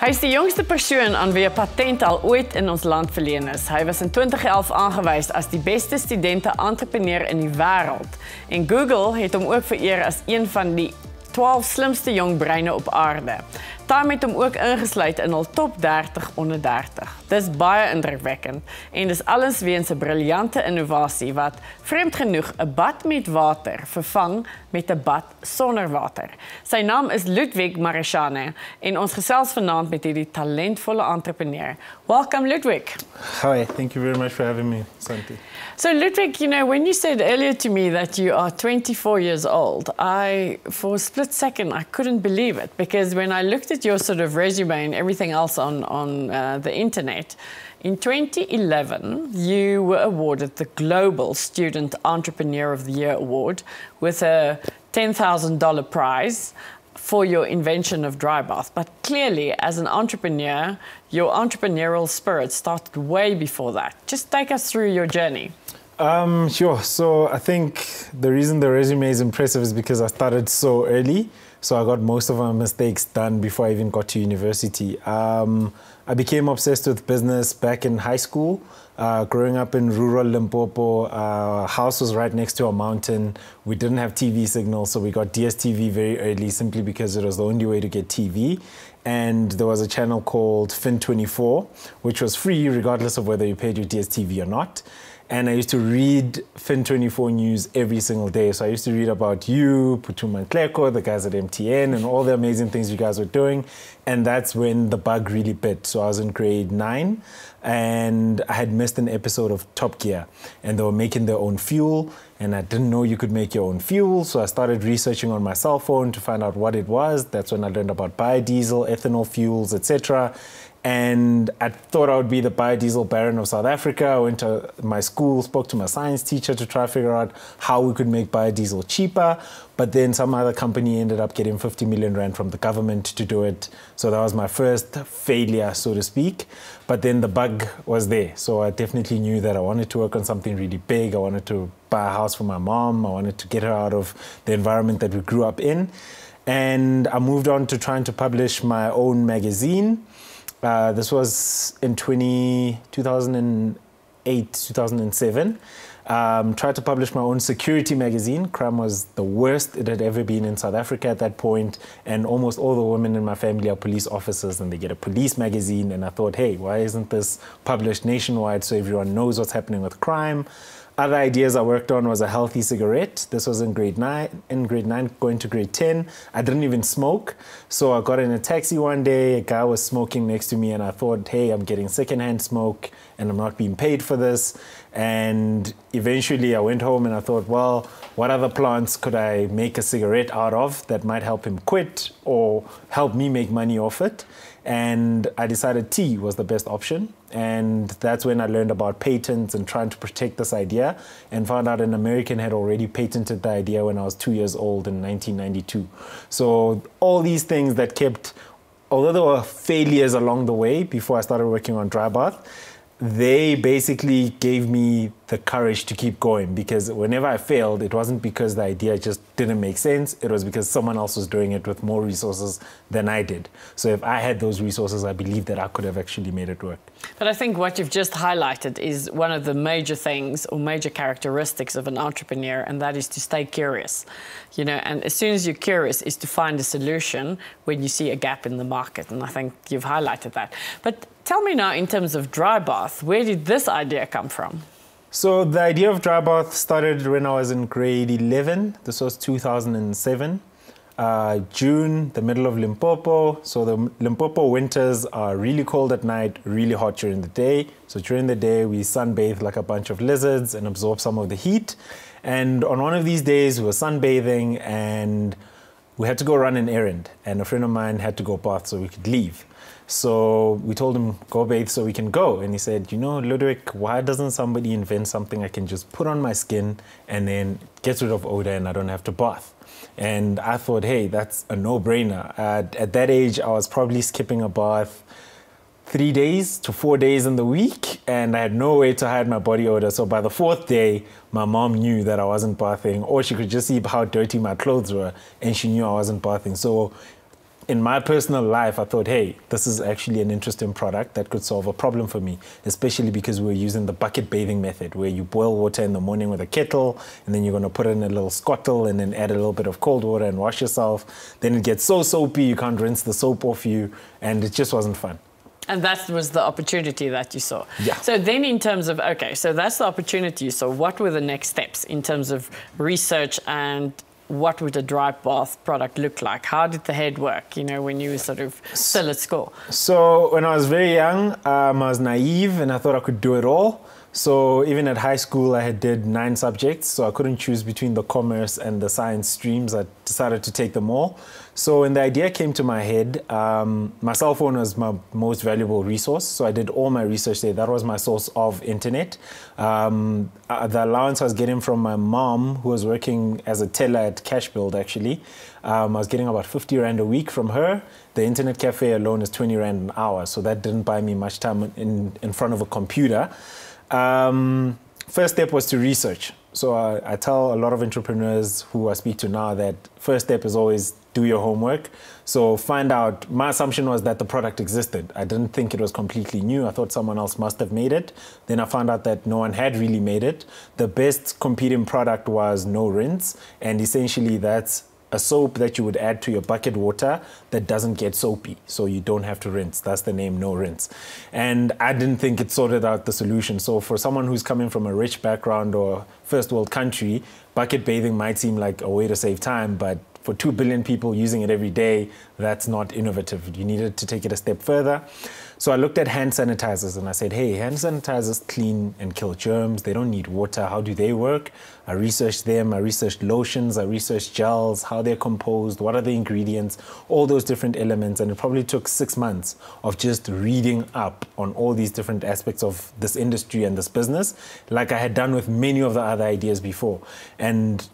Hy is die jongste persoon aan wie 'n patent al ooit in ons land verleen is. Hy was in 2011 aangewys as die beste studente-entrepreneur in die wêreld. En Google het hom ook vereer as een van die 12 slimste jong breine op aarde. Time het hom ook ingesluit in hul top 30 onder 30. Dis baie indrukwekkend en dis alles weens 'n briljante innovasie wat vreemd genoeg 'n bad met water vervang met 'n bad sonder water. Sy naam is Ludwick Marishane en ons gesels vanaand met hierdie talentvolle entrepreneur. Welcome Ludwick. Hi, thank you very much for having me, Santi. So Ludwick, you know, when you said earlier to me that you are 24 years old, for a split second, I couldn't believe it, because when I looked at your sort of resume and everything else on the internet, in 2011, you were awarded the Global Student Entrepreneur of the Year Award with a $10,000 prize for your invention of DryBath. But clearly, as an entrepreneur, your entrepreneurial spirit started way before that. Just take us through your journey. Sure. So I think the reason the resume is impressive is because I started so early. So I got most of my mistakes done before I even got to university. I became obsessed with business back in high school. Growing up in rural Limpopo, our house was right next to a mountain. We didn't have TV signal, so we got DSTV very early simply because it was the only way to get TV. And there was a channel called Fin24, which was free regardless of whether you paid your DSTV or not. And I used to read Fin24 news every single day. So I used to read about you, Putuma Nkleko, the guys at MTN, and all the amazing things you guys were doing. And that's when the bug really bit. So I was in grade 9, and I had missed an episode of Top Gear. And they were making their own fuel, and I didn't know you could make your own fuel. So I started researching on my cell phone to find out what it was. That's when I learned about biodiesel, ethanol fuels, etc. And I thought I would be the biodiesel baron of South Africa. I went to my school, spoke to my science teacher to try to figure out how we could make biodiesel cheaper. But then some other company ended up getting 50 million rand from the government to do it. So that was my first failure, so to speak. But then the bug was there. So I definitely knew that I wanted to work on something really big. I wanted to buy a house for my mom. I wanted to get her out of the environment that we grew up in. And I moved on to trying to publish my own magazine. This was in 2008, 2007. Tried to publish my own security magazine. Crime was the worst it had ever been in South Africa at that point, and almost all the women in my family are police officers, and they get a police magazine. And I thought, hey, why isn't this published nationwide so everyone knows what's happening with crime? Other ideas I worked on was a healthy cigarette. This was in grade 9. In grade 9, going to grade 10, I didn't even smoke. So I got in a taxi one day, a guy was smoking next to me, and I thought, hey, I'm getting secondhand smoke and I'm not being paid for this. And eventually I went home and I thought, well, what other plants could I make a cigarette out of that might help him quit or help me make money off it? And I decided tea was the best option. And that's when I learned about patents and trying to protect this idea, and found out an American had already patented the idea when I was 2 years old in 1992. So all these things that kept, although there were failures along the way before I started working on DryBath, they basically gave me the courage to keep going, because whenever I failed, it wasn't because the idea just didn't make sense. It was because someone else was doing it with more resources than I did. So if I had those resources, I believe that I could have actually made it work. But I think what you've just highlighted is one of the major things or major characteristics of an entrepreneur, and that is to stay curious. You know, and as soon as you're curious is to find a solution when you see a gap in the market. And I think you've highlighted that. But tell me now, in terms of DryBath, where did this idea come from? So the idea of DryBath started when I was in grade 11. This was 2007. June, the middle of Limpopo. So the Limpopo winters are really cold at night, really hot during the day. So during the day, we sunbathe like a bunch of lizards and absorb some of the heat. And on one of these days, we were sunbathing and we had to go run an errand. And a friend of mine had to go bath so we could leave. So we told him, go bathe so we can go. And he said, you know, Ludwick, why doesn't somebody invent something I can just put on my skin and then get rid of odor and I don't have to bath? And I thought, hey, that's a no-brainer. At that age, I was probably skipping a bath 3 days to 4 days in the week, and I had no way to hide my body odor. So by the 4th day, my mom knew that I wasn't bathing, or she could just see how dirty my clothes were, and she knew I wasn't bathing. So in my personal life, I thought, hey, this is actually an interesting product that could solve a problem for me, especially because we were using the bucket bathing method, where you boil water in the morning with a kettle, and then you're going to put it in a little scuttle and then add a little bit of cold water and wash yourself. Then it gets so soapy, you can't rinse the soap off you, and it just wasn't fun. And that was the opportunity that you saw. Yeah. So then in terms of, okay, so that's the opportunity. So what were the next steps in terms of research, and what would a DryBath product look like? How did the head work, you know, when you were sort of still at school? So when I was very young, I was naive and I thought I could do it all. So even at high school, I did 9 subjects, so I couldn't choose between the commerce and the science streams. I decided to take them all. So when the idea came to my head, my cell phone was my most valuable resource. So I did all my research there. That was my source of internet. The allowance I was getting from my mom, who was working as a teller at Cash Build, actually. I was getting about 50 Rand a week from her. The internet cafe alone is 20 Rand an hour. So that didn't buy me much time in front of a computer. First step was to research. So I tell a lot of entrepreneurs who I speak to now that first step is always do your homework. So find out, my assumption was that the product existed. I didn't think it was completely new. I thought someone else must have made it. Then I found out that no one had really made it. The best competing product was No Rinse. And essentially that's a soap that you would add to your bucket water that doesn't get soapy, so you don't have to rinse. That's the name, No Rinse. And I didn't think it sorted out the solution. So for someone who's coming from a rich background or first world country, bucket bathing might seem like a way to save time, but for 2 billion people using it every day, that's not innovative. You needed to take it a step further. So I looked at hand sanitizers and I said, hey, hand sanitizers clean and kill germs. They don't need water. How do they work? I researched them. I researched lotions. I researched gels, how they're composed, what are the ingredients, all those different elements. And it probably took 6 months of just reading up on all these different aspects of this industry and this business, like I had done with many of the other ideas before. And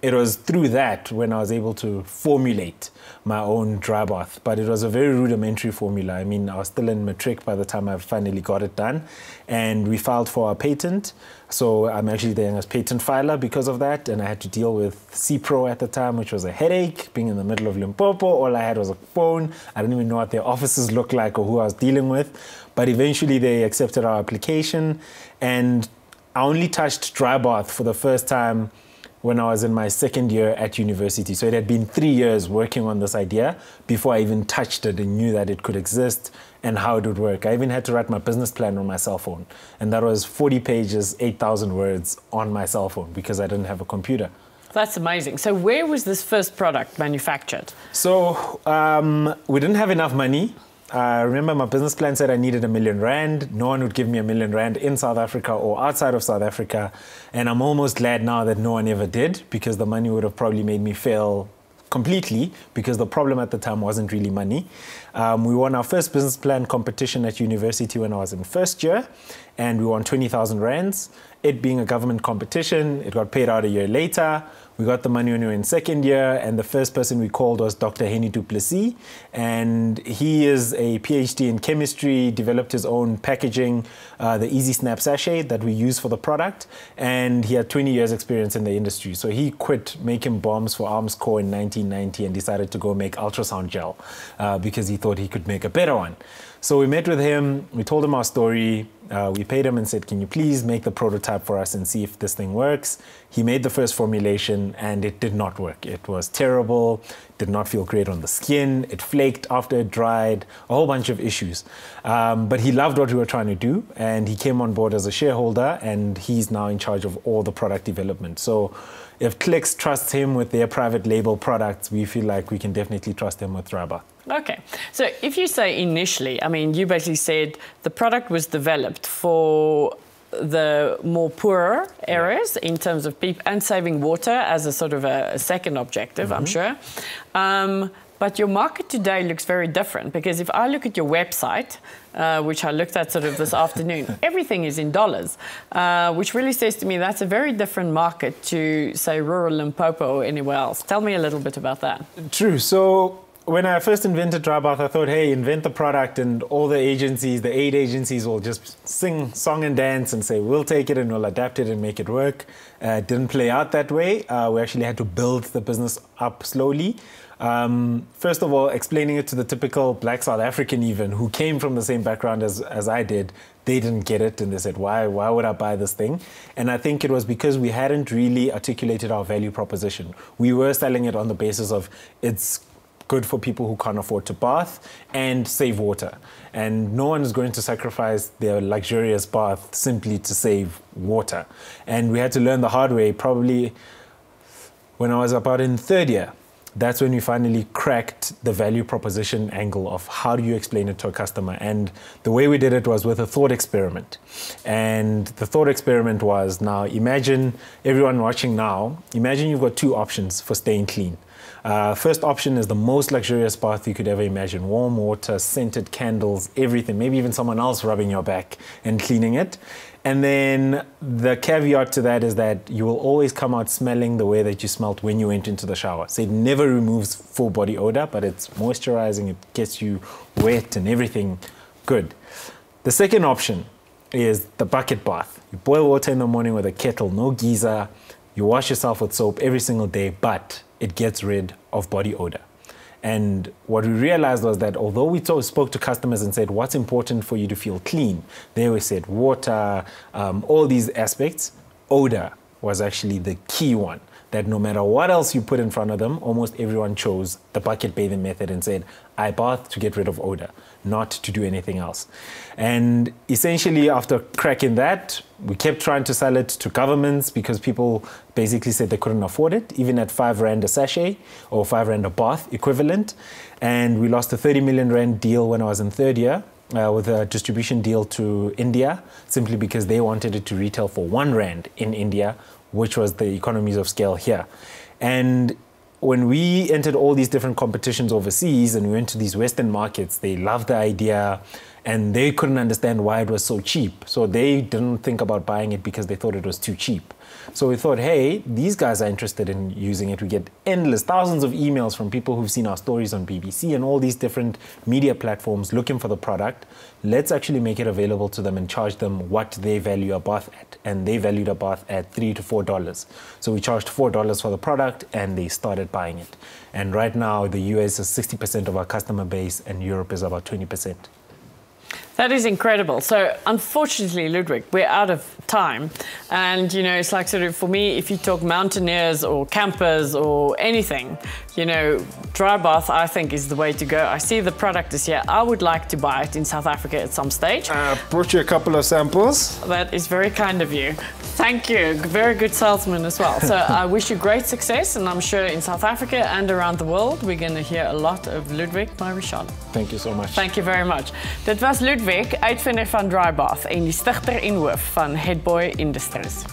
it was through that when I was able to formulate my own DryBath, but it was a very rudimentary formula. I mean, I was still in matric by the time I finally got it done, and we filed for our patent. So I'm actually the youngest patent filer because of that, and I had to deal with CPRO at the time, which was a headache, being in the middle of Limpopo. All I had was a phone. I didn't even know what their offices looked like or who I was dealing with, but eventually they accepted our application, and I only touched DryBath for the first time when I was in my second year at university. So it had been 3 years working on this idea before I even touched it and knew that it could exist and how it would work. I even had to write my business plan on my cell phone. And that was 40 pages, 8,000 words on my cell phone because I didn't have a computer. That's amazing. So where was this first product manufactured? So we didn't have enough money. I remember my business plan said I needed R1 million. No one would give me R1 million in South Africa or outside of South Africa. And I'm almost glad now that no one ever did, because the money would have probably made me fail completely, because the problem at the time wasn't really money. We won our first business plan competition at university when I was in first year, and we won 20,000 rands. It being a government competition, it got paid out a year later. We got the money when we were in second year, and the first person we called was Dr. Henny du Plessis, and he is a PhD in chemistry, developed his own packaging, the Easy Snap sachet that we use for the product, and he had 20 years experience in the industry. So he quit making bombs for Arms Corps in 1990 and decided to go make ultrasound gel because he thought he could make a better one. So we met with him, we told him our story, we paid him and said, can you please make the prototype for us and see if this thing works? He made the first formulation and it did not work. It was terrible, did not feel great on the skin, it flaked after it dried, a whole bunch of issues. But he loved what we were trying to do, and he came on board as a shareholder, and he's now in charge of all the product development. So if Clicks trusts him with their private label products, we feel like we can definitely trust him with DryBath. Okay, so if you say initially, I mean, you basically said the product was developed for the more poorer areas in terms of people and saving water as a sort of a second objective, I'm sure. But your market today looks very different, because if I look at your website, which I looked at sort of this afternoon, everything is in dollars, which really says to me that's a very different market to, say, rural Limpopo or anywhere else. Tell me a little bit about that. True. So when I first invented DryBath, I thought, hey, invent the product and all the agencies, the aid agencies will just sing song and dance and say, we'll take it and we'll adapt it and make it work. It didn't play out that way. We actually had to build the business up slowly. First of all, explaining it to the typical black South African even, who came from the same background as I did, they didn't get it and they said, why would I buy this thing? And I think it was because we hadn't really articulated our value proposition. We were selling it on the basis of it's good for people who can't afford to bath and save water. And no one is going to sacrifice their luxurious bath simply to save water. And we had to learn the hard way probably when I was about in third year. That's when we finally cracked the value proposition angle of how do you explain it to a customer. And the way we did it was with a thought experiment. And the thought experiment was, now imagine everyone watching now, imagine you've got two options for staying clean. First option is the most luxurious bath you could ever imagine. Warm water, scented candles, everything. Maybe even someone else rubbing your back and cleaning it. And then the caveat to that is that you will always come out smelling the way that you smelt when you went into the shower. So it never removes full body odor, but it's moisturizing, it gets you wet and everything good. The second option is the bucket bath. You boil water in the morning with a kettle, no geyser. You wash yourself with soap every single day, but it gets rid of body odor. And what we realized was that although we spoke to customers and said, what's important for you to feel clean? They always said water, all these aspects. Odor was actually the key one. That no matter what else you put in front of them, almost everyone chose the bucket bathing method and said, I bath to get rid of odor, not to do anything else. And essentially after cracking that, we kept trying to sell it to governments because people basically said they couldn't afford it, even at 5 Rand a sachet or 5 Rand a bath equivalent. And we lost a 30 million Rand deal when I was in third year. With a distribution deal to India, simply because they wanted it to retail for 1 Rand in India, which was the economies of scale here. And when we entered all these different competitions overseas and we went to these Western markets, they loved the idea and they couldn't understand why it was so cheap. So they didn't think about buying it because they thought it was too cheap. So we thought, hey, these guys are interested in using it. We get endless, thousands of emails from people who've seen our stories on BBC and all these different media platforms looking for the product. Let's actually make it available to them and charge them what they value a bath at. And they valued a bath at $3 to $4. So we charged $4 for the product and they started buying it. And right now, the US is 60% of our customer base and Europe is about 20%. That is incredible. So unfortunately, Ludwick, we're out of time. And, you know, it's like sort of, for me, if you talk mountaineers or campers or anything, you know, DryBath, I think, is the way to go. I see the product is here. I would like to buy it in South Africa at some stage. I brought you a couple of samples. That is very kind of you. Thank you. Very good salesman as well. So I wish you great success. And I'm sure in South Africa and around the world, we're going to hear a lot of Ludwick Marishane. Thank you so much. Thank you very much. Dit was Ludwick, uitvinder van DryBath en die stigter en hoof van Headboy Industries.